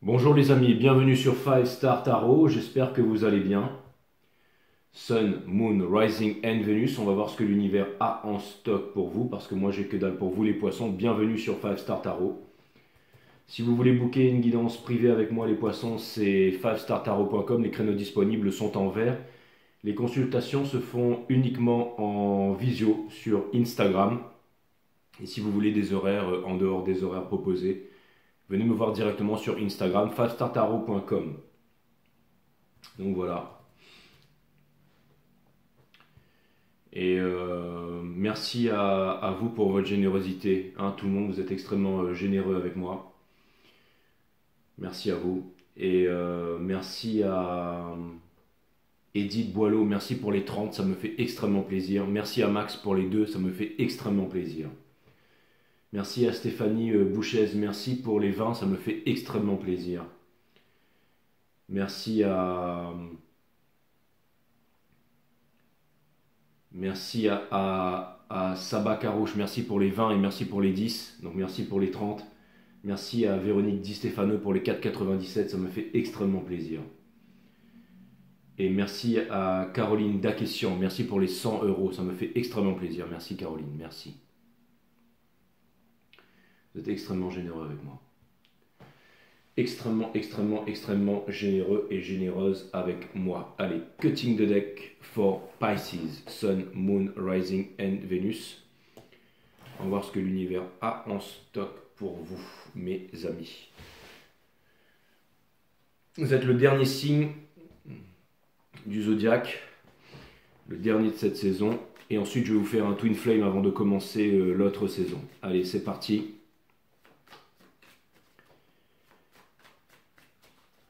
Bonjour les amis, bienvenue sur 5 Star Tarot, j'espère que vous allez bien. Sun, Moon, Rising and Venus, on va voir ce que l'univers a en stock pour vous, parce que moi j'ai que dalle pour vous les poissons. Bienvenue sur 5 Star Tarot. Si vous voulez booker une guidance privée avec moi les poissons, c'est 5startarot.com, les créneaux disponibles sont en vert. Les consultations se font uniquement en visio sur Instagram. Et si vous voulez des horaires en dehors des horaires proposés, venez me voir directement sur Instagram, 5startarot.com. Donc voilà. Et merci à vous pour votre générosité. Hein, tout le monde, vous êtes extrêmement généreux avec moi. Merci à vous. Et merci à Edith Boileau, merci pour les 30, ça me fait extrêmement plaisir. Merci à Max pour les 2, ça me fait extrêmement plaisir. Merci à Stéphanie Bouchez, merci pour les 20, ça me fait extrêmement plaisir. Merci à Saba Carouche, merci pour les 20 et merci pour les 10, donc merci pour les 30. Merci à Véronique Di Stefano pour les 4,97, ça me fait extrêmement plaisir. Et merci à Caroline Dakessian, merci pour les 100 euros, ça me fait extrêmement plaisir. Merci Caroline, merci. Vous êtes extrêmement généreux avec moi. Extrêmement généreux et généreuse avec moi. Allez, cutting the deck for Pisces, Sun, Moon, Rising and Venus. On va voir ce que l'univers a en stock pour vous, mes amis. Vous êtes le dernier signe du zodiaque, le dernier de cette saison. Et ensuite, je vais vous faire un Twin Flame avant de commencer l'autre saison. Allez, c'est parti.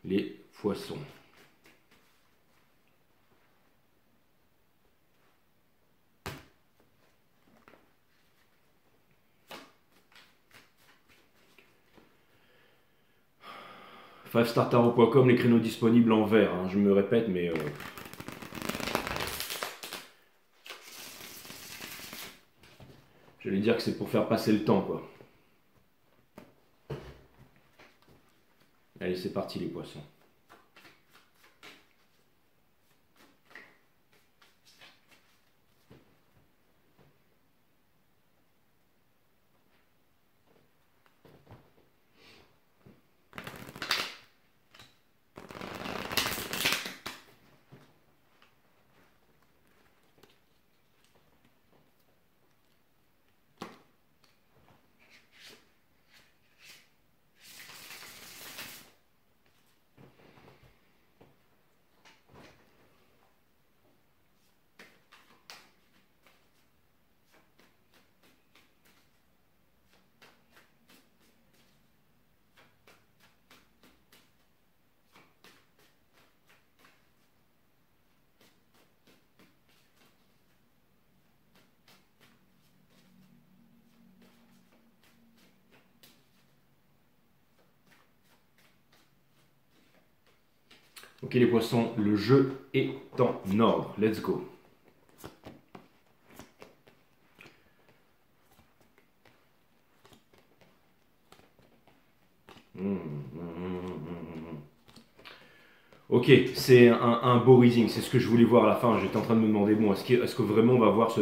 Les poissons. Fivestartarot.com, les créneaux disponibles en vert. Hein, je me répète, mais j'allais dire que c'est pour faire passer le temps, quoi. Allez, c'est parti les poissons. Ok les poissons, le jeu est en ordre. Let's go. Ok, c'est un beau reading, c'est ce que je voulais voir à la fin. J'étais en train de me demander, bon, est-ce que vraiment on va voir ce...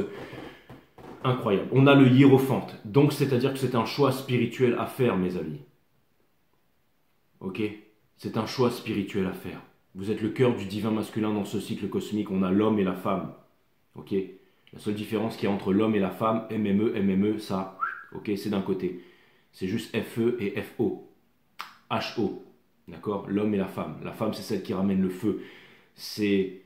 Incroyable. On a le hiérophante, donc c'est-à-dire que c'est un choix spirituel à faire, mes amis. Ok, c'est un choix spirituel à faire. Vous êtes le cœur du divin masculin dans ce cycle cosmique. On a l'homme et la femme. Ok. La seule différence qu'il y a entre l'homme et la femme, MME, ça, ok, c'est d'un côté. C'est juste FE et FO. HO. D'accord. L'homme et la femme. La femme, c'est celle qui ramène le feu. C'est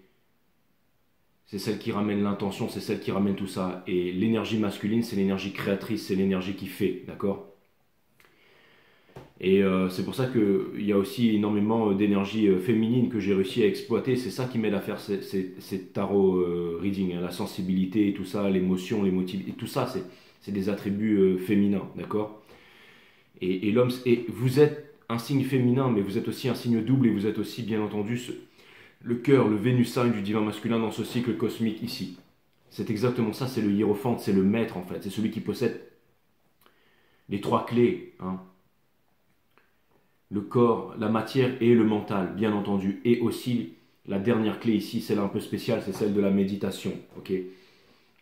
celle qui ramène l'intention, c'est celle qui ramène tout ça. Et l'énergie masculine, c'est l'énergie créatrice, c'est l'énergie qui fait. D'accord. Et c'est pour ça qu'il y a aussi énormément d'énergie féminine que j'ai réussi à exploiter. C'est ça qui m'aide à faire ces tarot reading, hein, la sensibilité et tout ça, l'émotion, les motifs, et tout ça, c'est des attributs féminins, d'accord. Et l'homme, et vous êtes un signe féminin, mais vous êtes aussi un signe double, et vous êtes aussi, bien entendu, le cœur, le Vénus sign du divin masculin dans ce cycle cosmique ici. C'est exactement ça, c'est le hiérophante, c'est le maître en fait, c'est celui qui possède les trois clés, hein. le corps, la matière et le mental, bien entendu. Et aussi, la dernière clé ici, celle un peu spéciale, c'est celle de la méditation. Ok,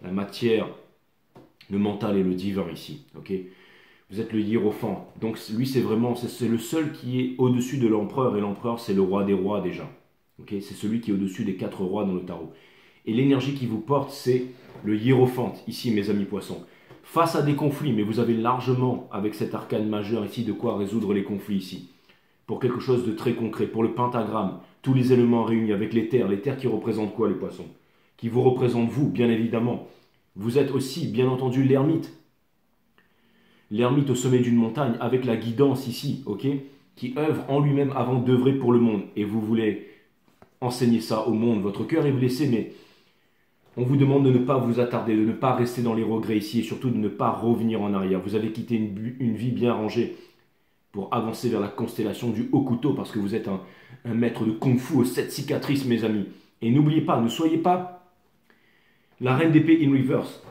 la matière, le mental et le divin ici. Ok, vous êtes le hiérophant. Donc lui, c'est vraiment, c'est le seul qui est au-dessus de l'empereur. Et l'empereur, c'est le roi des rois déjà. Ok, c'est celui qui est au-dessus des 4 rois dans le tarot. Et l'énergie qui vous porte, c'est le hiérophante, ici, mes amis poissons. Face à des conflits, mais vous avez largement, avec cet arcane majeur ici, de quoi résoudre les conflits ici. Pour quelque chose de très concret, pour le pentagramme, tous les éléments réunis avec les terres qui représentent quoi les poissons? Qui vous représentent vous, bien évidemment. Vous êtes aussi, bien entendu, l'ermite. L'ermite au sommet d'une montagne, avec la guidance ici, ok? Qui œuvre en lui-même avant d'œuvrer pour le monde. Et vous voulez enseigner ça au monde. Votre cœur est blessé, mais on vous demande de ne pas vous attarder, de ne pas rester dans les regrets ici et surtout de ne pas revenir en arrière. Vous avez quitté une vie bien rangée pour avancer vers la constellation du haut couteau parce que vous êtes un maître de kung-fu aux 7 cicatrices, mes amis. Et n'oubliez pas, ne soyez pas la reine d'épée in reverse.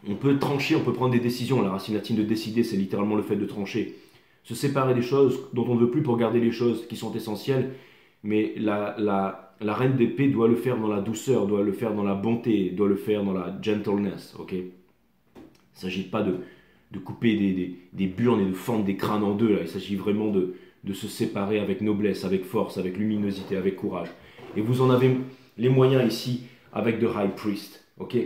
On peut trancher, on peut prendre des décisions. La racine latine de décider, c'est littéralement le fait de trancher. Se séparer des choses dont on ne veut plus pour garder les choses qui sont essentielles. Mais la reine d'épée doit le faire dans la douceur, doit le faire dans la bonté, doit le faire dans la gentleness. Ok, il ne s'agit pas de couper des burnes et de fendre des crânes en deux. Là. Il s'agit vraiment de se séparer avec noblesse, avec force, avec luminosité, avec courage. Et vous en avez les moyens ici avec The High Priest. Ok,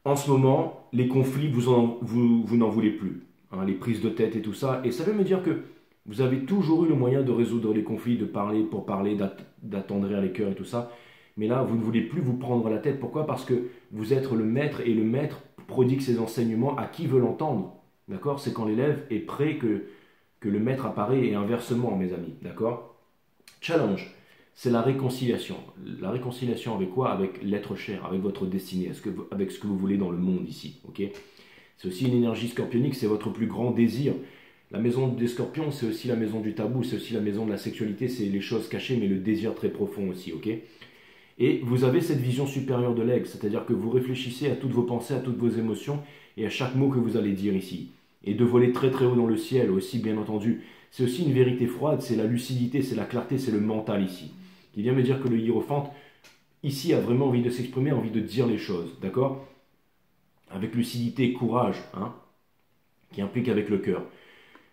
en ce moment, les conflits, vous n'en voulez plus. Hein, les prises de tête et tout ça. Et ça veut me dire que vous avez toujours eu le moyen de résoudre les conflits, de parler pour parler, d'attendrir les cœurs et tout ça. Mais là, vous ne voulez plus vous prendre la tête. Pourquoi? Parce que vous êtes le maître et le maître prodigue ses enseignements à qui veut l'entendre. D'accord? C'est quand l'élève est prêt que le maître apparaît et inversement, mes amis. D'accord? Challenge, c'est la réconciliation. La réconciliation avec quoi? Avec l'être cher, avec votre destinée, avec ce que vous voulez dans le monde ici. Ok? C'est aussi une énergie scorpionique, c'est votre plus grand désir. La maison des scorpions, c'est aussi la maison du tabou, c'est aussi la maison de la sexualité, c'est les choses cachées, mais le désir très profond aussi, ok? Et vous avez cette vision supérieure de l'aigle, c'est-à-dire que vous réfléchissez à toutes vos pensées, à toutes vos émotions, et à chaque mot que vous allez dire ici. Et de voler très très haut dans le ciel aussi, bien entendu. C'est aussi une vérité froide, c'est la lucidité, c'est la clarté, c'est le mental ici. Qui vient me dire que le hiérophante, ici, a vraiment envie de s'exprimer, envie de dire les choses, d'accord? Avec lucidité et courage, hein, qui implique avec le cœur.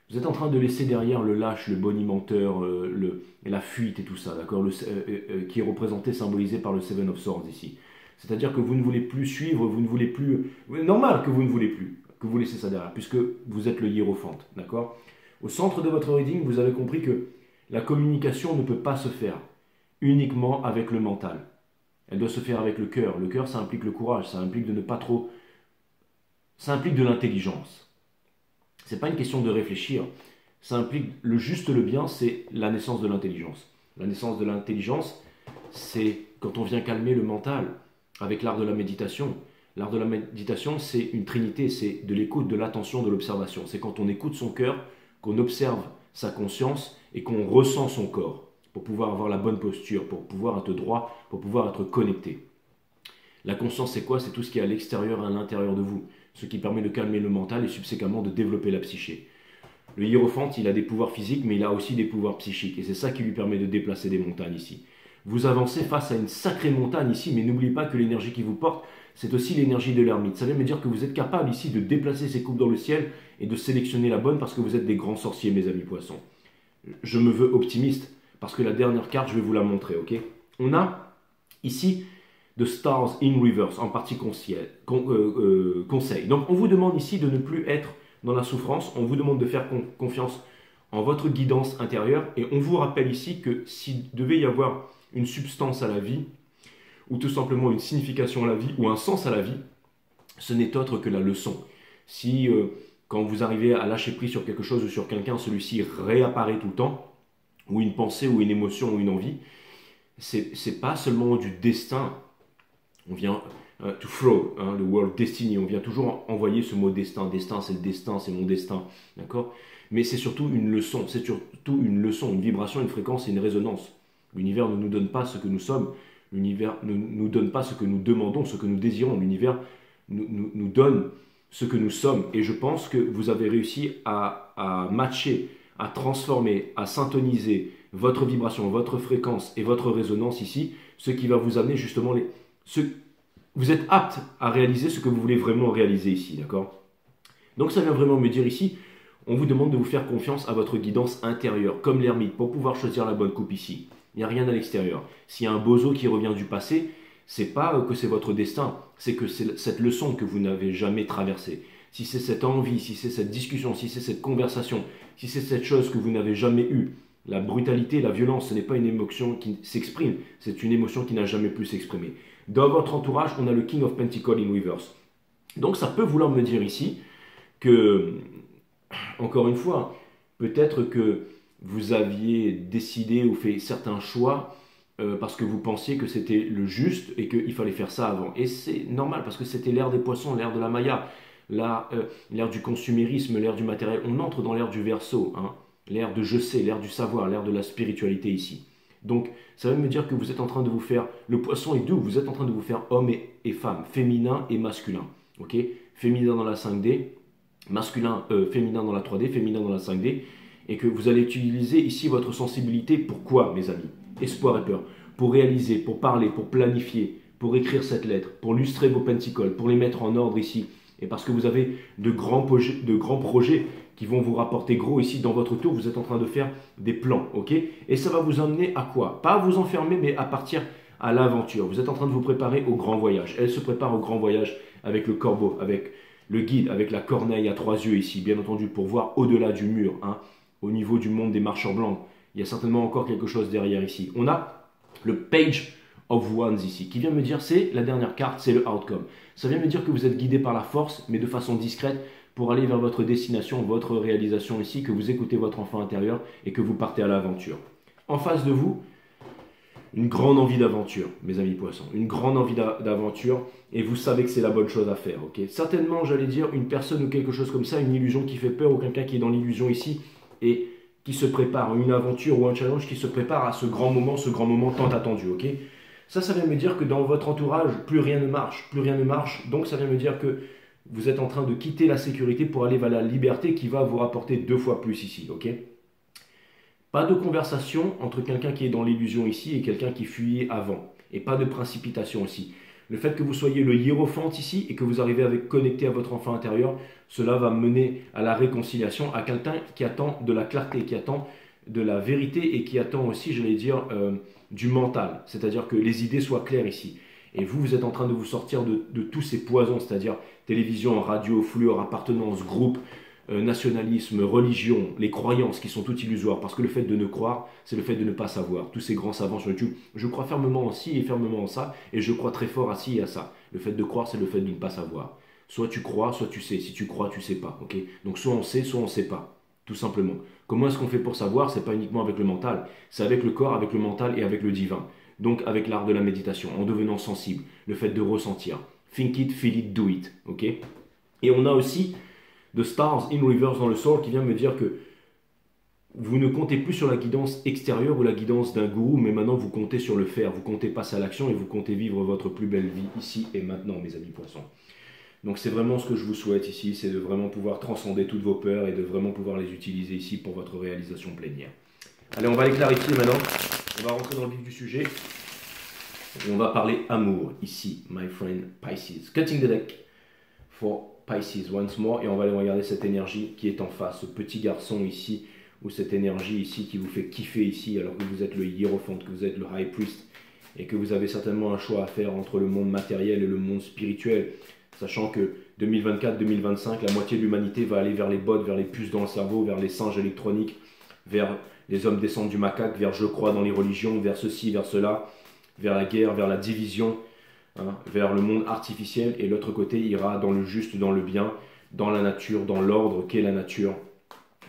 Vous êtes en train de laisser derrière le lâche, le bonimenteur, la fuite et tout ça, d'accord, qui est représenté, symbolisé par le Seven of Swords ici. C'est-à-dire que vous ne voulez plus suivre, vous ne voulez plus... Normal que vous ne voulez plus, que vous laissez ça derrière, puisque vous êtes le hiérophante, d'accord? Au centre de votre reading, vous avez compris que la communication ne peut pas se faire uniquement avec le mental. Elle doit se faire avec le cœur. Le cœur, ça implique le courage, ça implique de ne pas trop... Ça implique de l'intelligence. C'est pas une question de réfléchir, ça implique le juste, le bien, c'est la naissance de l'intelligence. La naissance de l'intelligence, c'est quand on vient calmer le mental avec l'art de la méditation. L'art de la méditation, c'est une trinité, c'est de l'écoute, de l'attention, de l'observation. C'est quand on écoute son cœur, qu'on observe sa conscience et qu'on ressent son corps pour pouvoir avoir la bonne posture, pour pouvoir être droit, pour pouvoir être connecté. La conscience, c'est quoi? C'est tout ce qui est à l'extérieur et à l'intérieur de vous, ce qui permet de calmer le mental et subséquemment de développer la psyché. Le hiérophante, il a des pouvoirs physiques, mais il a aussi des pouvoirs psychiques, et c'est ça qui lui permet de déplacer des montagnes ici. Vous avancez face à une sacrée montagne ici, mais n'oubliez pas que l'énergie qui vous porte, c'est aussi l'énergie de l'ermite. Ça veut me dire que vous êtes capable ici de déplacer ces coupes dans le ciel et de sélectionner la bonne parce que vous êtes des grands sorciers, mes amis poissons. Je me veux optimiste, parce que la dernière carte, je vais vous la montrer, ok? On a ici The Stars in Reverse, en partie conseil. Donc on vous demande ici de ne plus être dans la souffrance, on vous demande de faire confiance en votre guidance intérieure, et on vous rappelle ici que s'il devait y avoir une substance à la vie, ou tout simplement une signification à la vie, ou un sens à la vie, ce n'est autre que la leçon. Si quand vous arrivez à lâcher prise sur quelque chose ou sur quelqu'un, celui-ci réapparaît tout le temps, ou une pensée, ou une émotion, ou une envie, c'est pas seulement du destin. On vient to throw, le word destiny, on vient toujours envoyer ce mot destin. Destin, c'est mon destin, d'accord? Mais c'est surtout une leçon, une vibration, une fréquence et une résonance. L'univers ne nous donne pas ce que nous sommes, l'univers ne nous donne pas ce que nous demandons, ce que nous désirons. L'univers nous donne ce que nous sommes. Et je pense que vous avez réussi à matcher, à transformer, à syntoniser votre vibration, votre fréquence et votre résonance ici, ce qui va vous amener justement vous êtes apte à réaliser ce que vous voulez vraiment réaliser ici, d'accord? Donc ça vient vraiment me dire ici, on vous demande de vous faire confiance à votre guidance intérieure, comme l'ermite, pour pouvoir choisir la bonne coupe ici. Il n'y a rien à l'extérieur. S'il y a un bozo qui revient du passé, c'est pas que c'est votre destin, c'est que c'est cette leçon que vous n'avez jamais traversée. Si c'est cette envie, si c'est cette discussion, si c'est cette conversation, si c'est cette chose que vous n'avez jamais eue, la brutalité, la violence, ce n'est pas une émotion qui s'exprime, c'est une émotion qui n'a jamais pu s'exprimer. Dans votre entourage, on a le King of Pentacles in reverse. Donc ça peut vouloir me dire ici que, encore une fois, peut-être que vous aviez décidé ou fait certains choix parce que vous pensiez que c'était le juste et qu'il fallait faire ça avant. Et c'est normal parce que c'était l'ère des poissons, l'ère de la Maya, l'ère du consumérisme, l'ère du matériel. On entre dans l'ère du Verseau, hein, l'ère de je sais, l'ère du savoir, l'ère de la spiritualité ici. Donc ça veut me dire que vous êtes en train de vous faire, le poisson est doux, vous êtes en train de vous faire homme et femme, féminin et masculin. Ok, féminin dans la 5D, féminin dans la 3D, féminin dans la 5D, et que vous allez utiliser ici votre sensibilité. Pourquoi, mes amis? Espoir et peur. Pour réaliser, pour parler, pour planifier, pour écrire cette lettre, pour lustrer vos pentacles, pour les mettre en ordre ici. Et parce que vous avez de grands projets qui vont vous rapporter gros ici dans votre tour, vous êtes en train de faire des plans, ok? Et ça va vous emmener à quoi? Pas à vous enfermer, mais à partir à l'aventure. Vous êtes en train de vous préparer au grand voyage. Elle se prépare au grand voyage avec le corbeau, avec le guide, avec la corneille à 3 yeux ici, bien entendu, pour voir au-delà du mur, hein, au niveau du monde des marcheurs blancs. Il y a certainement encore quelque chose derrière ici. On a le Page of Wands ici, qui vient me dire, c'est la dernière carte, c'est le outcome. Ça vient me dire que vous êtes guidé par la force, mais de façon discrète, pour aller vers votre destination, votre réalisation ici, que vous écoutez votre enfant intérieur et que vous partez à l'aventure. En face de vous, une grande envie d'aventure, mes amis poissons, une grande envie d'aventure, et vous savez que c'est la bonne chose à faire, ok? Certainement, j'allais dire, une personne ou quelque chose comme ça, une illusion qui fait peur, ou quelqu'un qui est dans l'illusion ici, et qui se prépare, une aventure ou un challenge qui se prépare à ce grand moment tant attendu, ok? Ça vient me dire que dans votre entourage, plus rien ne marche, donc ça vient me dire que vous êtes en train de quitter la sécurité pour aller vers la liberté qui va vous rapporter 2 fois plus ici, ok? Pas de conversation entre quelqu'un qui est dans l'illusion ici et quelqu'un qui fuyait avant, et pas de précipitation aussi. Le fait que vous soyez le hiérophante ici et que vous arrivez à connecter à votre enfant intérieur, cela va mener à la réconciliation, à quelqu'un qui attend de la clarté, qui attend de la vérité et qui attend aussi, j'allais dire, du mental. C'est-à-dire que les idées soient claires ici. Et vous êtes en train de vous sortir de tous ces poisons, c'est-à-dire télévision, radio, fluor, appartenance, groupe, nationalisme, religion, les croyances qui sont toutes illusoires. Parce que le fait de ne croire, c'est le fait de ne pas savoir. Tous ces grands savants sur YouTube, je crois fermement en ci et fermement en ça, et je crois très fort à ci et à ça. Le fait de croire, c'est le fait de ne pas savoir. Soit tu crois, soit tu sais. Si tu crois, tu sais pas. Ok? Donc soit on sait pas. Tout simplement. Comment est-ce qu'on fait pour savoir? C'est pas uniquement avec le mental, c'est avec le corps, avec le mental et avec le divin. Donc avec l'art de la méditation, en devenant sensible, le fait de ressentir. Think it, feel it, do it. Ok? Et on a aussi The Stars in Reverse dans le Soul qui vient me dire que vous ne comptez plus sur la guidance extérieure ou la guidance d'un gourou, mais maintenant vous comptez sur le faire, vous comptez passer à l'action et vous comptez vivre votre plus belle vie ici et maintenant, mes amis poissons. Donc c'est vraiment ce que je vous souhaite ici, c'est de vraiment pouvoir transcender toutes vos peurs et de vraiment pouvoir les utiliser ici pour votre réalisation plénière. Allez, on va les clarifier maintenant, on va rentrer dans le vif du sujet. Et on va parler amour ici, my friend Pisces. Cutting the deck for Pisces once more, et on va aller regarder cette énergie qui est en face, ce petit garçon ici, ou cette énergie ici qui vous fait kiffer ici, alors que vous êtes le hiérophante, que vous êtes le high priest, et que vous avez certainement un choix à faire entre le monde matériel et le monde spirituel, sachant que 2024-2025, la moitié de l'humanité va aller vers les bots, vers les puces dans le cerveau, vers les singes électroniques, vers les hommes descendent du macaque, vers je crois dans les religions, vers ceci, vers cela, vers la guerre, vers la division, hein, vers le monde artificiel, et l'autre côté ira dans le juste, dans le bien, dans la nature, dans l'ordre qu'est la nature.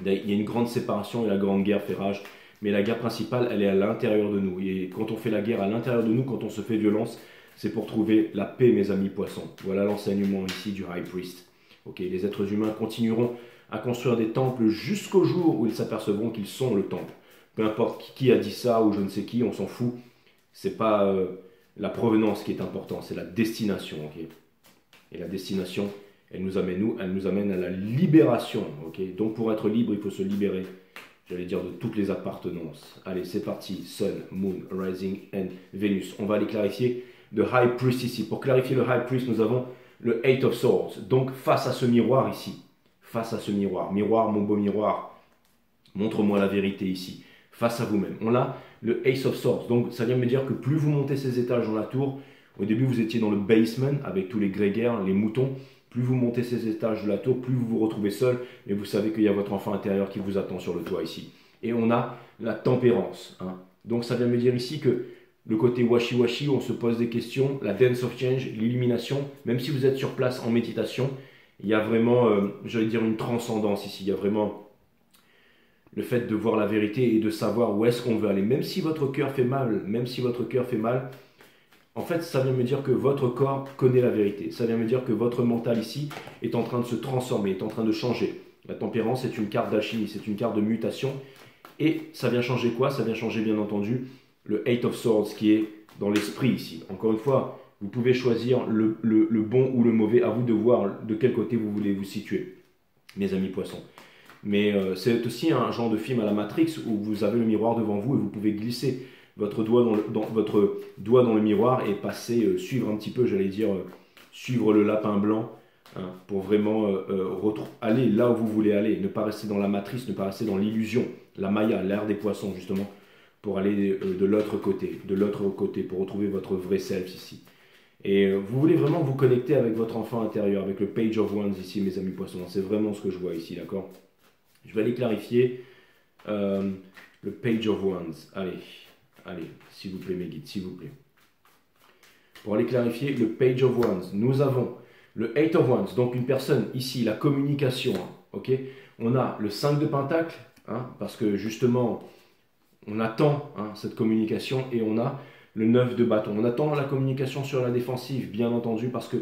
Il y a une grande séparation et la grande guerre fait rage, mais la guerre principale, elle est à l'intérieur de nous. Et quand on fait la guerre à l'intérieur de nous, quand on se fait violence, c'est pour trouver la paix, mes amis poissons. Voilà l'enseignement ici du High Priest. Okay, les êtres humains continueront à construire des temples jusqu'au jour où ils s'apercevront qu'ils sont le temple. Peu importe qui a dit ça ou je ne sais qui, on s'en fout. C'est pas la provenance qui est importante, c'est la destination. Okay, et la destination, elle nous amène où? Elle nous amène à la libération. Okay, donc pour être libre, il faut se libérer j'allais dire de toutes les appartenances. Allez, c'est parti. Sun, Moon, Rising and Venus. On va aller clarifier le High Priest ici. Pour clarifier le High Priest, nous avons le Eight of Swords. Donc, face à ce miroir ici, face à ce miroir, miroir, mon beau miroir, montre-moi la vérité ici, face à vous-même. On a le Ace of Swords. Donc, ça vient me dire que plus vous montez ces étages dans la tour, au début, vous étiez dans le basement avec tous les grégaires, les moutons. Plus vous montez ces étages de la tour, plus vous vous retrouvez seul, mais vous savez qu'il y a votre enfant intérieur qui vous attend sur le toit ici. Et on a la tempérance. Donc ça vient me dire ici que le côté washi-washi, où on se pose des questions, la dance of change, l'illumination, même si vous êtes sur place en méditation, il y a vraiment, j'allais dire, une transcendance ici. Il y a vraiment le fait de voir la vérité et de savoir où est-ce qu'on veut aller. Même si votre cœur fait mal, en fait, ça vient me dire que votre corps connaît la vérité. Ça vient me dire que votre mental ici est en train de se transformer, est en train de changer. La tempérance est une carte d'alchimie, c'est une carte de mutation. Et ça vient changer quoi? Ça vient changer bien entendu le Eight of Swords qui est dans l'esprit ici. Encore une fois, vous pouvez choisir le bon ou le mauvais, à vous de voir de quel côté vous voulez vous situer, mes amis poissons. Mais c'est aussi un genre de film à la Matrix où vous avez le miroir devant vous et vous pouvez glisser votre doigt dans le miroir et passer, suivre un petit peu, j'allais dire, suivre le lapin blanc pour vraiment aller là où vous voulez aller. Ne pas rester dans la matrice, ne pas rester dans l'illusion, la Maya, l'ère des poissons justement, pour aller de l'autre côté, pour retrouver votre vrai self ici. Et vous voulez vraiment vous connecter avec votre enfant intérieur, avec le Page of Wands ici, mes amis poissons. C'est vraiment ce que je vois ici, d'accord? Je vais aller clarifier le Page of Wands. Allez, s'il vous plaît, mes guides, s'il vous plaît. Pour aller clarifier le Page of Wands, nous avons le Eight of Wands, donc une personne ici, la communication, ok? On a le 5 de Pentacle, parce que justement, on attend cette communication, et on a le 9 de bâton. On attend la communication sur la défensive, bien entendu, parce que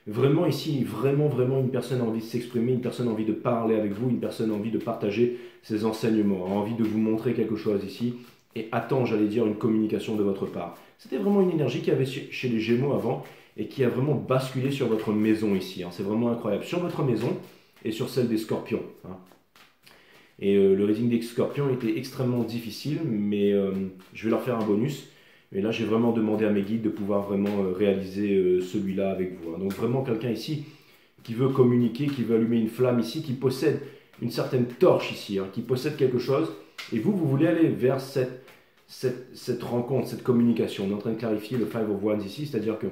vraiment ici, vraiment une personne a envie de s'exprimer, une personne a envie de parler avec vous, une personne a envie de partager ses enseignements, a envie de vous montrer quelque chose ici, et attend, j'allais dire, une communication de votre part. C'était vraiment une énergie qu'il y avait chez les Gémeaux avant, et qui a vraiment basculé sur votre maison ici. C'est vraiment incroyable. Sur votre maison, et sur celle des Scorpions. Et le reading des Scorpions était extrêmement difficile, mais je vais leur faire un bonus. Mais là, j'ai vraiment demandé à mes guides de pouvoir vraiment réaliser celui-là avec vous. Donc vraiment quelqu'un ici qui veut communiquer, qui veut allumer une flamme ici, qui possède une certaine torche ici, qui possède quelque chose. Et vous voulez aller vers cette rencontre, cette communication. On est en train de clarifier le Five of Wands ici, c'est-à-dire que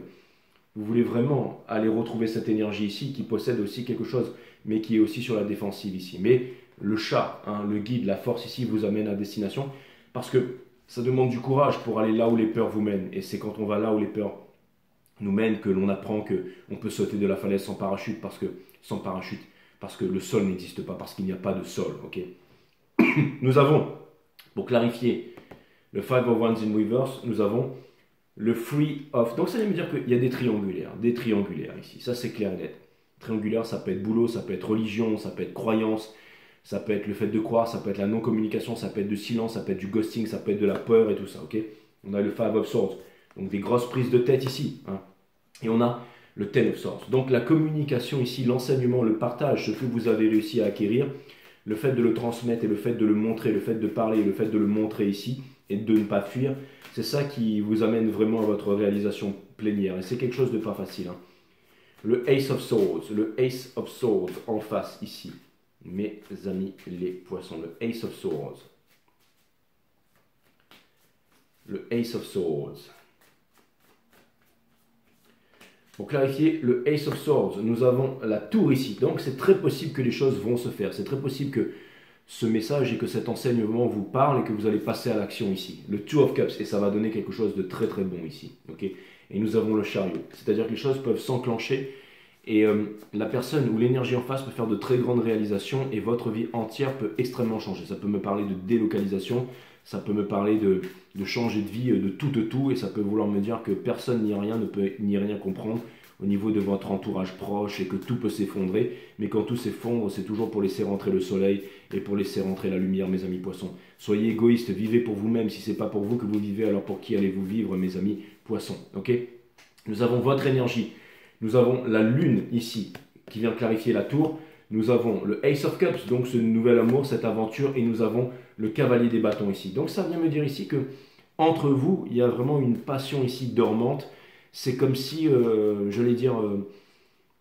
vous voulez vraiment aller retrouver cette énergie ici qui possède aussi quelque chose, mais qui est aussi sur la défensive ici. Mais le chat, le guide, la force ici vous amène à destination parce que ça demande du courage pour aller là où les peurs vous mènent. Et c'est quand on va là où les peurs nous mènent que l'on apprend qu'on peut sauter de la falaise sans parachute parce que le sol n'existe pas, parce qu'il n'y a pas de sol. Ok. Nous avons, pour clarifier le Five of Wands in Reverse, nous avons le Free of. Donc ça veut dire qu'il y a des triangulaires ici. Ça c'est clair et net. Triangulaire, ça peut être boulot, ça peut être religion, ça peut être croyance, ça peut être le fait de croire, ça peut être la non-communication, ça peut être du silence, ça peut être du ghosting, ça peut être de la peur et tout ça, ok? On a le Five of Swords, donc des grosses prises de tête ici, Et on a le Ten of Swords. Donc la communication ici, l'enseignement, le partage, ce que vous avez réussi à acquérir, le fait de le transmettre et le fait de le montrer, le fait de parler et le fait de le montrer ici et de ne pas fuir, c'est ça qui vous amène vraiment à votre réalisation plénière. Et c'est quelque chose de pas facile. Le Ace of Swords en face ici. Mes amis les poissons, le Ace of Swords. Le Ace of Swords. Pour clarifier, le Ace of Swords, nous avons la tour ici. Donc c'est très possible que les choses vont se faire. C'est très possible que ce message et que cet enseignement vous parle et que vous allez passer à l'action ici. Le Two of Cups, et ça va donner quelque chose de très bon ici. Okay, et nous avons le chariot. C'est-à-dire que les choses peuvent s'enclencher et la personne ou l'énergie en face peut faire de très grandes réalisations et votre vie entière peut extrêmement changer. Ça peut me parler de délocalisation, ça peut me parler de changer de vie, de tout, et ça peut vouloir me dire que personne ni rien ne peut ni rien comprendre au niveau de votre entourage proche et que tout peut s'effondrer. Mais quand tout s'effondre, c'est toujours pour laisser rentrer le soleil et pour laisser rentrer la lumière, mes amis poissons. Soyez égoïstes, vivez pour vous-même. Si ce n'est pas pour vous que vous vivez, alors pour qui allez-vous vivre, mes amis poissons? Ok? Nous avons votre énergie. Nous avons la lune ici qui vient clarifier la tour. nous avons le Ace of Cups, donc ce nouvel amour, cette aventure, et nous avons le Cavalier des bâtons ici. Donc ça vient me dire ici que entre vous, il y a vraiment une passion ici dormante. C'est comme si, je vais dire,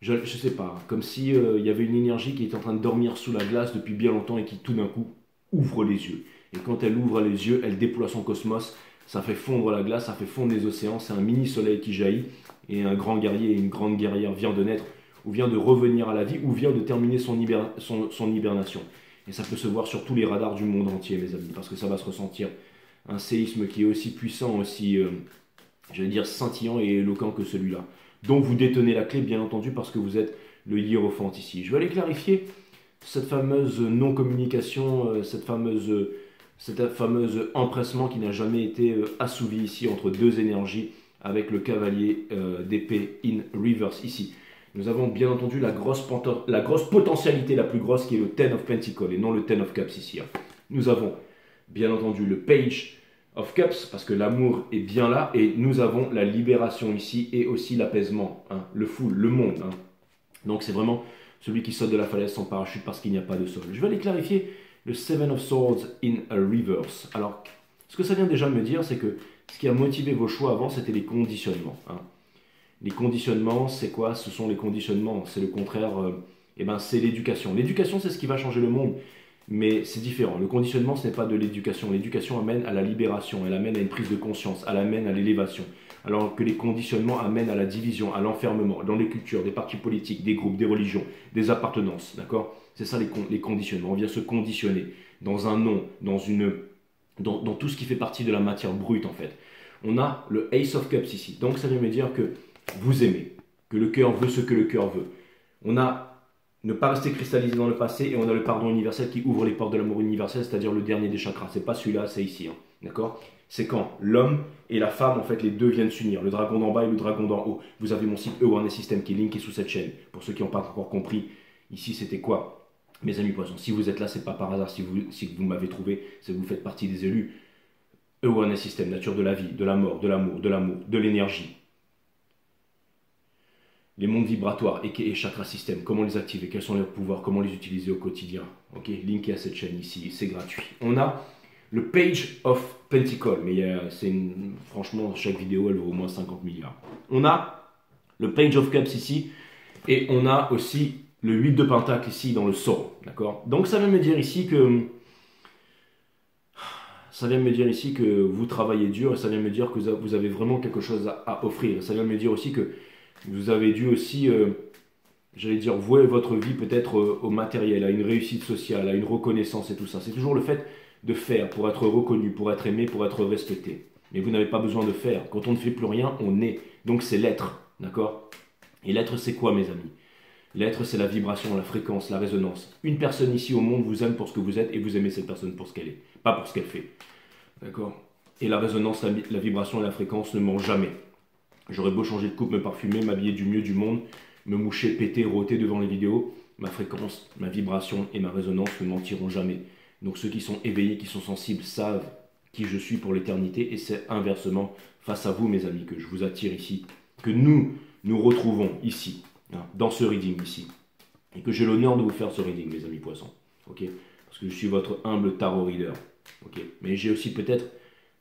je sais pas, comme si il y avait une énergie qui était en train de dormir sous la glace depuis bien longtemps et qui tout d'un coup ouvre les yeux. Et quand elle ouvre les yeux, elle déploie son cosmos, ça fait fondre la glace, ça fait fondre les océans, c'est un mini soleil qui jaillit, et un grand guerrier et une grande guerrière vient de naître, ou vient de revenir à la vie, ou vient de terminer son hibernation. Et ça peut se voir sur tous les radars du monde entier, mes amis, parce que ça va se ressentir. Un séisme qui est aussi puissant, aussi, j'allais dire, scintillant et éloquent que celui-là. Donc vous détenez la clé, bien entendu, parce que vous êtes le hiérophante ici. Je vais aller clarifier cette fameuse non-communication, cette fameuse empressement qui n'a jamais été assouvi ici entre deux énergies avec le cavalier d'épée in reverse ici. Nous avons bien entendu la grosse potentialité, la plus grosse, qui est le Ten of Pentacles et non le Ten of Cups ici. Nous avons bien entendu le Page of Cups, parce que l'amour est bien là, et nous avons la libération ici, et aussi l'apaisement, hein, le full, le monde. Hein. Donc c'est vraiment celui qui saute de la falaise sans parachute parce qu'il n'y a pas de sol. Je vais aller clarifier le Seven of Swords in a reverse. Alors, ce que ça vient déjà me dire, c'est que ce qui a motivé vos choix avant, c'était les conditionnements. Hein. Les conditionnements, c'est quoi? Ce sont les conditionnements, c'est le contraire, c'est l'éducation. L'éducation, c'est ce qui va changer le monde. Mais c'est différent. Le conditionnement, ce n'est pas de l'éducation. L'éducation amène à la libération, elle amène à une prise de conscience, elle amène à l'élévation. Alors que les conditionnements amènent à la division, à l'enfermement, dans les cultures, des partis politiques, des groupes, des religions, des appartenances. D'accord? C'est ça les conditionnements. On vient se conditionner dans un nom, dans tout ce qui fait partie de la matière brute en fait. On a le Ace of Cups ici. Donc ça veut me dire que vous aimez, que le cœur veut ce que le cœur veut. On a ne pas rester cristallisé dans le passé, et on a le pardon universel qui ouvre les portes de l'amour universel, c'est-à-dire le dernier des chakras. C'est pas celui-là, c'est ici, hein. D'accord? C'est quand l'homme et la femme, en fait, les deux viennent s'unir, le dragon d'en bas et le dragon d'en haut. Vous avez mon site Awareness System qui est linké sous cette chaîne. Pour ceux qui n'ont pas encore compris, ici c'était quoi? Mes amis poissons, si vous êtes là, c'est pas par hasard, si vous m'avez trouvé, c'est que vous faites partie des élus. Awareness System, nature de la vie, de la mort, de l'amour, de l'énergie. Les mondes vibratoires et chakra système, comment les activer, quels sont leurs pouvoirs, comment les utiliser au quotidien. Ok, linké à cette chaîne ici, c'est gratuit. On a le Page of Pentacles, mais franchement, chaque vidéo, elle vaut au moins 50 milliards. On a le Page of Cups ici, et on a aussi le 8 de Pentacle ici dans le Soul, d'accord? Donc ça vient me dire ici que vous travaillez dur, et ça vient me dire que vous avez vraiment quelque chose à offrir. Ça vient me dire aussi que vous avez dû aussi, j'allais dire, vouer votre vie peut-être au matériel, à une réussite sociale, à une reconnaissance et tout ça. C'est toujours le fait de faire pour être reconnu, pour être aimé, pour être respecté. Mais vous n'avez pas besoin de faire. Quand on ne fait plus rien, on est. Donc c'est l'être, d'accord? Et l'être, c'est quoi, mes amis? L'être, c'est la vibration, la fréquence, la résonance. Une personne ici au monde vous aime pour ce que vous êtes, et vous aimez cette personne pour ce qu'elle est, pas pour ce qu'elle fait. D'accord? Et la résonance, la vibration et la fréquence ne mentent jamais. J'aurais beau changer de coupe, me parfumer, m'habiller du mieux du monde, me moucher, péter, rôter devant les vidéos, ma fréquence, ma vibration et ma résonance ne mentiront jamais. Donc ceux qui sont éveillés, qui sont sensibles, savent qui je suis pour l'éternité, et c'est inversement face à vous, mes amis, que je vous attire ici, que nous retrouvons ici, hein, dans ce reading ici, et que j'ai l'honneur de vous faire ce reading, mes amis poissons, ok? Parce que je suis votre humble tarot reader, ok? Mais j'ai aussi peut-être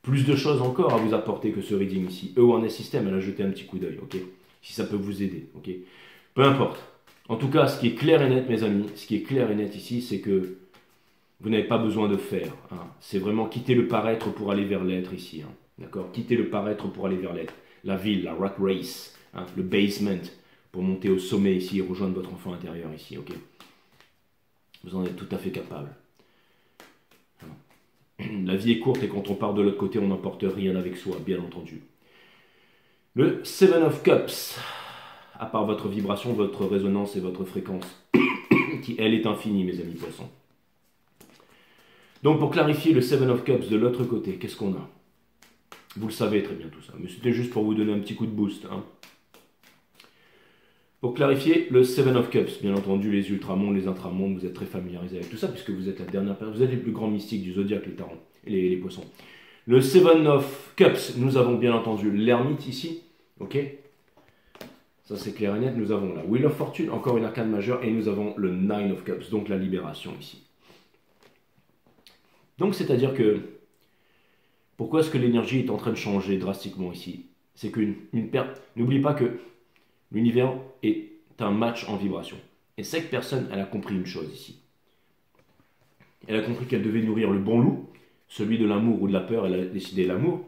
plus de choses encore à vous apporter que ce reading ici. Awareness System, elle a jeté un petit coup d'œil, ok? Si ça peut vous aider, ok? Peu importe. En tout cas, ce qui est clair et net, mes amis, ce qui est clair et net ici, c'est que vous n'avez pas besoin de faire. Hein. C'est vraiment quitter le paraître pour aller vers l'être ici, hein. D'accord? Quitter le paraître pour aller vers l'être. La ville, la rat race, hein, le basement, pour monter au sommet ici et rejoindre votre enfant intérieur ici, ok? Vous en êtes tout à fait capable. La vie est courte, et quand on part de l'autre côté, on n'emporte rien avec soi, bien entendu. Le Seven of Cups, à part votre vibration, votre résonance et votre fréquence, qui elle est infinie, mes amis poissons. Donc pour clarifier le Seven of Cups de l'autre côté, qu'est-ce qu'on a? Vous le savez très bien tout ça, mais c'était juste pour vous donner un petit coup de boost. Hein. Pour clarifier, le Seven of Cups, bien entendu, les ultramondes, les intramondes, vous êtes très familiarisés avec tout ça, puisque vous êtes la dernière personne, vous êtes les plus grands mystiques du zodiaque, les tarons, les poissons. Le Seven of Cups, nous avons bien entendu l'ermite ici, ok? Ça c'est clair et net. Nous avons la Wheel of Fortune, encore une arcane majeure, et nous avons le Nine of Cups, donc la libération ici. Donc c'est-à-dire que, pourquoi est-ce que l'énergie est en train de changer drastiquement ici? C'est qu'une perte. N'oublie pas que l'univers est un match en vibration. Et cette personne, elle a compris une chose ici. Elle a compris qu'elle devait nourrir le bon loup, celui de l'amour ou de la peur, elle a décidé l'amour.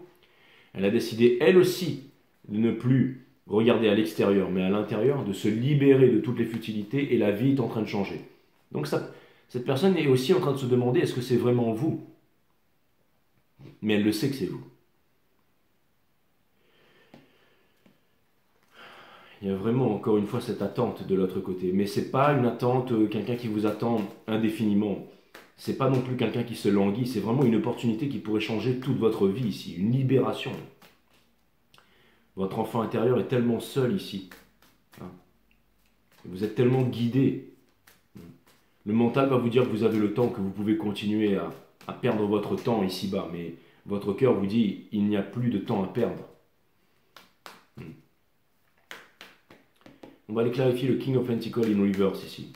Elle a décidé, elle aussi, de ne plus regarder à l'extérieur, mais à l'intérieur, de se libérer de toutes les futilités, et la vie est en train de changer. Donc cette personne est aussi en train de se demander, est-ce que c'est vraiment vous? Mais elle le sait que c'est vous. Il y a vraiment, encore une fois, cette attente de l'autre côté. Mais ce n'est pas une attente, quelqu'un qui vous attend indéfiniment. C'est pas non plus quelqu'un qui se languit. C'est vraiment une opportunité qui pourrait changer toute votre vie ici. Une libération. Votre enfant intérieur est tellement seul ici. Vous êtes tellement guidé. Le mental va vous dire que vous avez le temps, que vous pouvez continuer à perdre votre temps ici-bas. Mais votre cœur vous dit, il n'y a plus de temps à perdre. On va aller clarifier le King of Pentacles in reverse ici.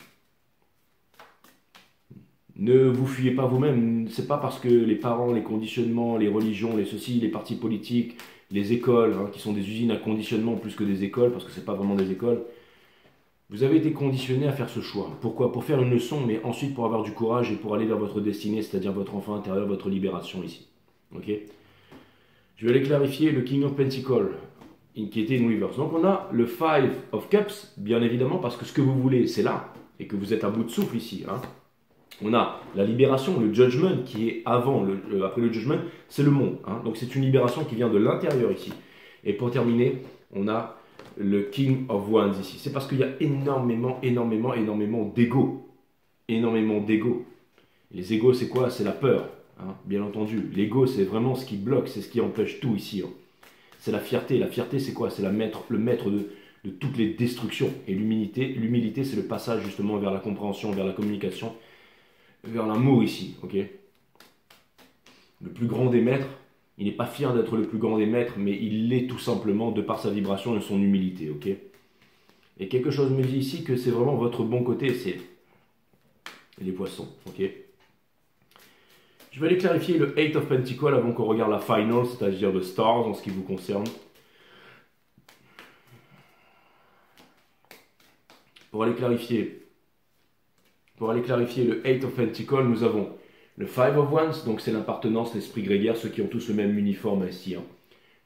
Ne vous fuyez pas vous-même. C'est pas parce que les parents, les conditionnements, les religions, les ceci, les partis politiques, les écoles, qui sont des usines à conditionnement plus que des écoles, parce que c'est pas vraiment des écoles. Vous avez été conditionné à faire ce choix. Pourquoi? Pour faire une leçon, mais ensuite pour avoir du courage et pour aller vers votre destinée, c'est-à-dire votre enfant intérieur, votre libération ici. Ok? Je vais aller clarifier le King of Pentacles, qui était in reverse. Donc on a le Five of Cups, bien évidemment, parce que ce que vous voulez, c'est là, et que vous êtes à bout de souffle ici. On a la libération, le Judgment, qui est après le Judgment, c'est le monde. Donc c'est une libération qui vient de l'intérieur ici. Et pour terminer, on a le King of Wands ici. C'est parce qu'il y a énormément d'ego. Énormément d'ego. Les égos, c'est quoi? C'est la peur, bien entendu. L'ego, c'est vraiment ce qui bloque, c'est ce qui empêche tout ici. C'est la fierté. La fierté, c'est quoi? C'est le maître de toutes les destructions. Et l'humilité, c'est le passage justement vers la compréhension, vers la communication, vers l'amour ici. Ok? Le plus grand des maîtres, il n'est pas fier d'être le plus grand des maîtres, mais il l'est tout simplement de par sa vibration et son humilité. Ok? Et quelque chose me dit ici que c'est vraiment votre bon côté, c'est les poissons. Ok? Je vais aller clarifier le Eight of Pentacles avant qu'on regarde la Final, c'est-à-dire le Stars en ce qui vous concerne. Pour aller clarifier le Eight of Pentacles, nous avons le Five of Wands, donc c'est l'appartenance, l'esprit grégaire, ceux qui ont tous le même uniforme ici.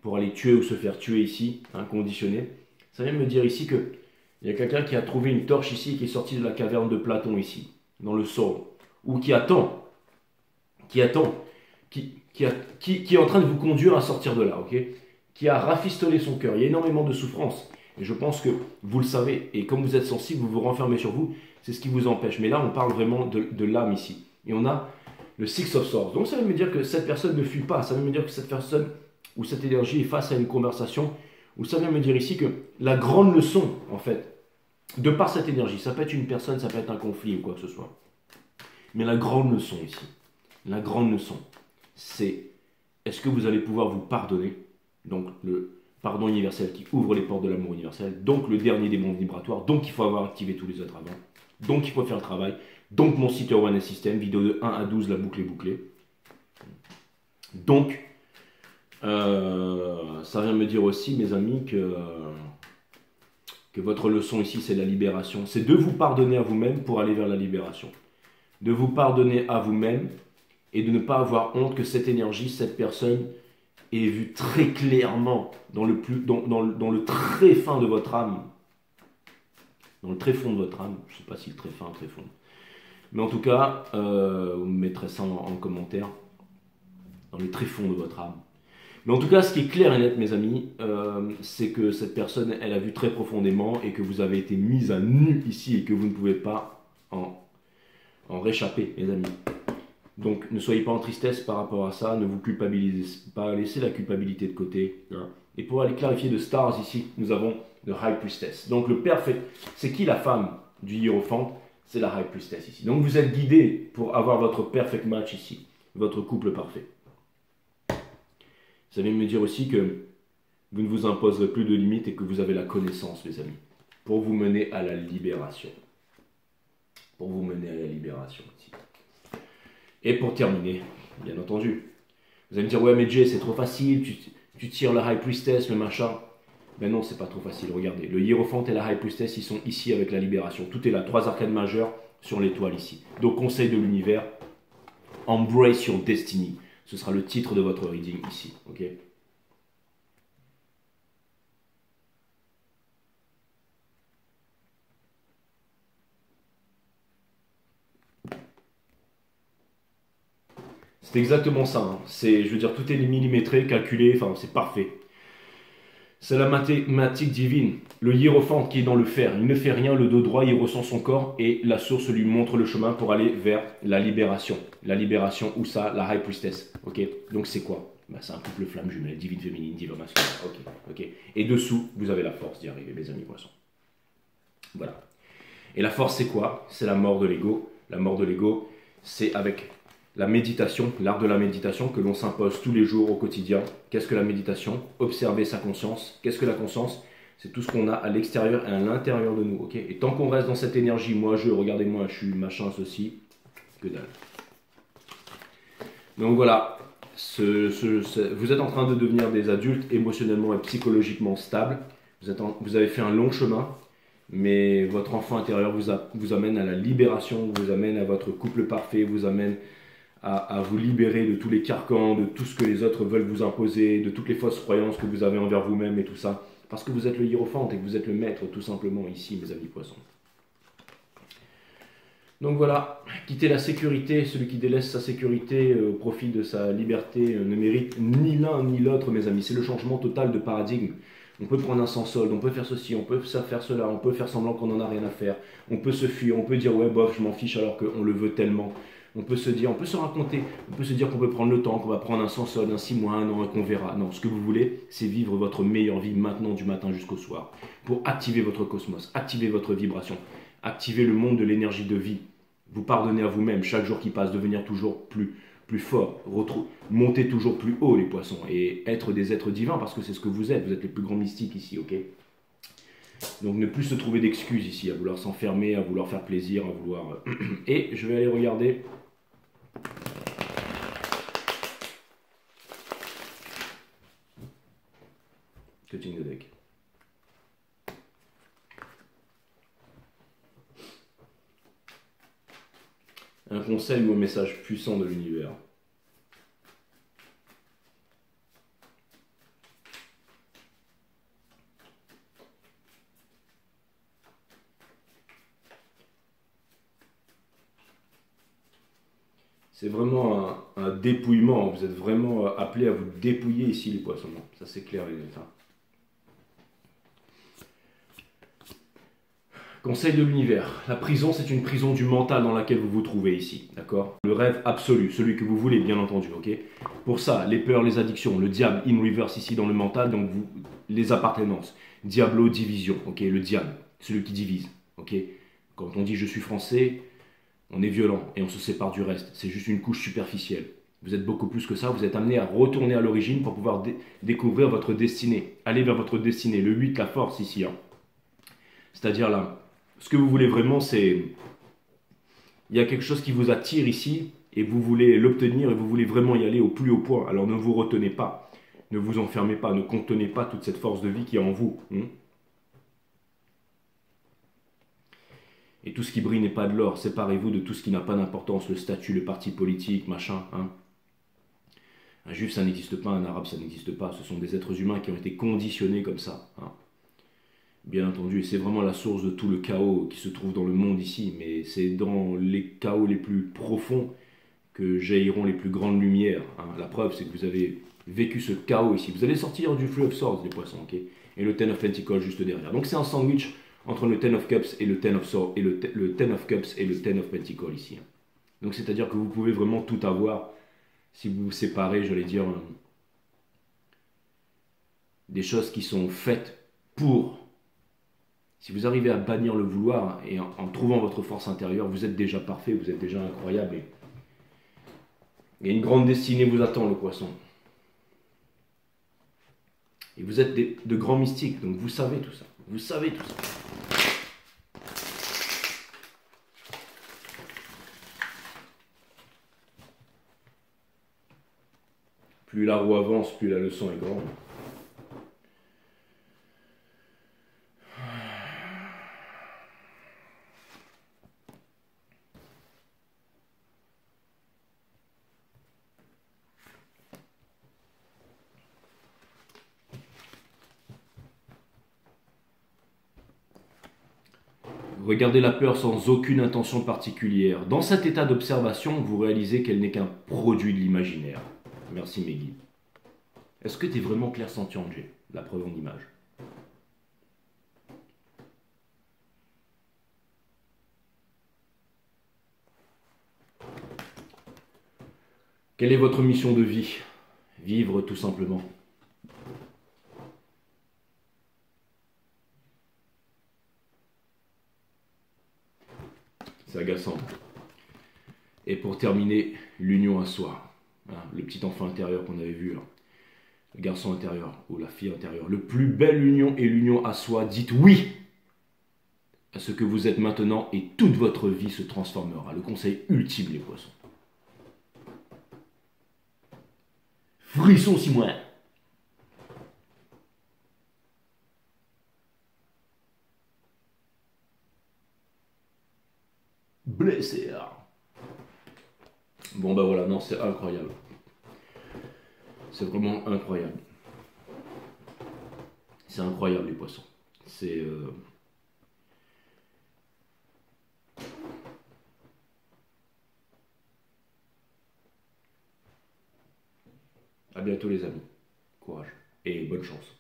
Pour aller tuer ou se faire tuer ici, conditionné. Ça vient me dire ici que il y a quelqu'un qui a trouvé une torche ici, qui est sorti de la caverne de Platon ici, dans le Soul, ou qui attend, qui est en train de vous conduire à sortir de là, ok? Qui a rafistolé son cœur. Il y a énormément de souffrance. Et je pense que vous le savez. Et comme vous êtes sensible, vous vous renfermez sur vous. C'est ce qui vous empêche. Mais là, on parle vraiment de l'âme ici. Et on a le Six of Swords. Donc ça veut me dire que cette personne ne fuit pas. Ça veut me dire que cette personne ou cette énergie est face à une conversation. Ou ça vient me dire ici que la grande leçon, en fait, de par cette énergie, ça peut être une personne, ça peut être un conflit ou quoi que ce soit. Mais la grande leçon ici, la grande leçon, c'est est-ce que vous allez pouvoir vous pardonner? Donc le pardon universel qui ouvre les portes de l'amour universel, donc le dernier démon vibratoire, donc il faut avoir activé tous les autres avant, donc il faut faire le travail, donc mon site One System, vidéo de 1 à 12, la boucle est bouclée. Donc, ça vient me dire aussi, mes amis, que votre leçon ici, c'est la libération. C'est de vous pardonner à vous-même pour aller vers la libération. De vous pardonner à vous-même et de ne pas avoir honte que cette énergie, cette personne est vue très clairement dans le très fin de votre âme. Dans le très fond de votre âme. Je ne sais pas si le très fin, très fond. Mais en tout cas, vous me mettrez ça en commentaire. Dans le très fond de votre âme. Mais en tout cas, ce qui est clair et net, mes amis, c'est que cette personne, elle a vu très profondément et que vous avez été mise à nu ici et que vous ne pouvez pas en réchapper, mes amis. Donc, ne soyez pas en tristesse par rapport à ça, ne vous culpabilisez pas, laissez la culpabilité de côté. Et pour aller clarifier de Stars ici, nous avons le High Priestess. Donc, le perfect, c'est qui la femme du Hiérophante? C'est la High Priestess ici. Donc, vous êtes guidé pour avoir votre perfect match ici, votre couple parfait. Ça vient me dire aussi que vous ne vous imposerez plus de limites et que vous avez la connaissance, les amis, pour vous mener à la libération. Pour vous mener à la libération ici. Et pour terminer, bien entendu, vous allez me dire, ouais mais Jay, c'est trop facile, tu tires la High Priestess, le machin. Ben non, c'est pas trop facile, regardez. Le Hiérophante et la High Priestess, ils sont ici avec la libération. Tout est là, 3 arcanes majeures sur l'étoile ici. Donc, conseil de l'univers, Embrace your destiny. Ce sera le titre de votre reading ici, ok? C'est exactement ça, hein. Je veux dire, tout est millimétré, calculé, enfin, c'est parfait. C'est la mathématique divine. Le hiérophante qui est dans le fer, il ne fait rien, le dos droit, il ressent son corps et la source lui montre le chemin pour aller vers la libération. La libération, où ça? La High Priestess. Ok. Donc c'est quoi? Bah, c'est un couple flamme jumelle, divine féminine, divin masculin. Ok. Ok. Et dessous, vous avez la force d'y arriver, mes amis poissons. Voilà. Et la force, c'est quoi? C'est la mort de l'ego. La mort de l'ego, c'est avec la méditation, l'art de la méditation que l'on s'impose tous les jours au quotidien. Qu'est-ce que la méditation? Observer sa conscience. Qu'est-ce que la conscience? C'est tout ce qu'on a à l'extérieur et à l'intérieur de nous. Okay, et tant qu'on reste dans cette énergie, moi je, regardez-moi, je suis machin, ceci, que dalle. Donc voilà, vous êtes en train de devenir des adultes émotionnellement et psychologiquement stables. Vous avez fait un long chemin, mais votre enfant intérieur vous amène à la libération, vous amène à votre couple parfait, vous amène à vous libérer de tous les carcans, de tout ce que les autres veulent vous imposer, de toutes les fausses croyances que vous avez envers vous-même et tout ça. Parce que vous êtes le hiérophante et que vous êtes le maître tout simplement ici, mes amis poissons. Donc voilà, quitter la sécurité, celui qui délaisse sa sécurité au profit de sa liberté ne mérite ni l'un ni l'autre, mes amis. C'est le changement total de paradigme. On peut prendre un sans solde, on peut faire ceci, on peut faire cela, on peut faire semblant qu'on n'en a rien à faire. On peut se fuir, on peut dire ouais bof, je m'en fiche alors qu'on le veut tellement. On peut se dire, on peut se raconter, on peut se dire qu'on peut prendre le temps, qu'on va prendre un sans solde, un 6 mois, un an et qu'on verra. Non, ce que vous voulez, c'est vivre votre meilleure vie maintenant, du matin jusqu'au soir. Pour activer votre cosmos, activer votre vibration, activer le monde de l'énergie de vie. Vous pardonner à vous-même chaque jour qui passe, devenir toujours plus fort, monter toujours plus haut les poissons et être des êtres divins parce que c'est ce que vous êtes les plus grands mystiques ici, ok? Donc ne plus se trouver d'excuses ici, à vouloir s'enfermer, à vouloir faire plaisir, à vouloir... Et je vais aller regarder... Cutting the deck. Un conseil ou un message puissant de l'univers. C'est vraiment un dépouillement. Vous êtes vraiment appelés à vous dépouiller ici, les poissons. Ça, c'est clair, les gars. Conseil de l'univers. La prison, c'est une prison du mental dans laquelle vous vous trouvez ici. D'accord? Le rêve absolu, celui que vous voulez, bien entendu. Ok? Pour ça, les peurs, les addictions, le diable in reverse ici dans le mental, donc les appartenances. Diablo, division. Ok? Le diable, celui qui divise. Ok? Quand on dit je suis français, on est violent et on se sépare du reste. C'est juste une couche superficielle. Vous êtes beaucoup plus que ça. Vous êtes amené à retourner à l'origine pour pouvoir découvrir votre destinée. Aller vers votre destinée. Le 8, la force ici. Hein. C'est-à-dire là, ce que vous voulez vraiment, c'est... Il y a quelque chose qui vous attire ici et vous voulez l'obtenir et vous voulez vraiment y aller au plus haut point. Alors ne vous retenez pas. Ne vous enfermez pas. Ne contenez pas toute cette force de vie qui est en vous. Et tout ce qui brille n'est pas de l'or. Séparez-vous de tout ce qui n'a pas d'importance. Le statut, le parti politique, machin. Hein. Un juif, ça n'existe pas. Un arabe, ça n'existe pas. Ce sont des êtres humains qui ont été conditionnés comme ça. Hein. Bien entendu, et c'est vraiment la source de tout le chaos qui se trouve dans le monde ici. Mais c'est dans les chaos les plus profonds que jailliront les plus grandes lumières. Hein. La preuve, c'est que vous avez vécu ce chaos ici. Vous allez sortir du Three of Swords, les poissons. Ok, et le Ten of Pentacles juste derrière. Donc c'est un sandwich entre le Ten of Cups et le Ten of Swords, et le Ten of Cups et le Ten of Pentacles ici. Donc c'est-à-dire que vous pouvez vraiment tout avoir si vous vous séparez, j'allais dire, des choses qui sont faites pour. Si vous arrivez à bannir le vouloir et en trouvant votre force intérieure, vous êtes déjà parfait, vous êtes déjà incroyable. Et une grande destinée vous attend, le poisson. Et vous êtes de grands mystiques, donc vous savez tout ça. Vous savez tout ça. Plus la roue avance, plus la leçon est grande. Regardez la peur sans aucune intention particulière. Dans cet état d'observation, vous réalisez qu'elle n'est qu'un produit de l'imaginaire. Merci mes guides. Est-ce que tu es vraiment clair-sentient, Jay? La preuve en image. Quelle est votre mission de vie? Vivre tout simplement. C'est agaçant. Et pour terminer, l'union à soi. Hein, le petit enfant intérieur qu'on avait vu là. Le garçon intérieur ou la fille intérieure. Le plus belle union est l'union à soi. Dites oui à ce que vous êtes maintenant et toute votre vie se transformera. Le conseil ultime, les poissons. Frisson, Simon. Blessé. Bon bah voilà, non, c'est incroyable. C'est vraiment incroyable. C'est incroyable les poissons. C'est... À bientôt les amis. Courage et bonne chance.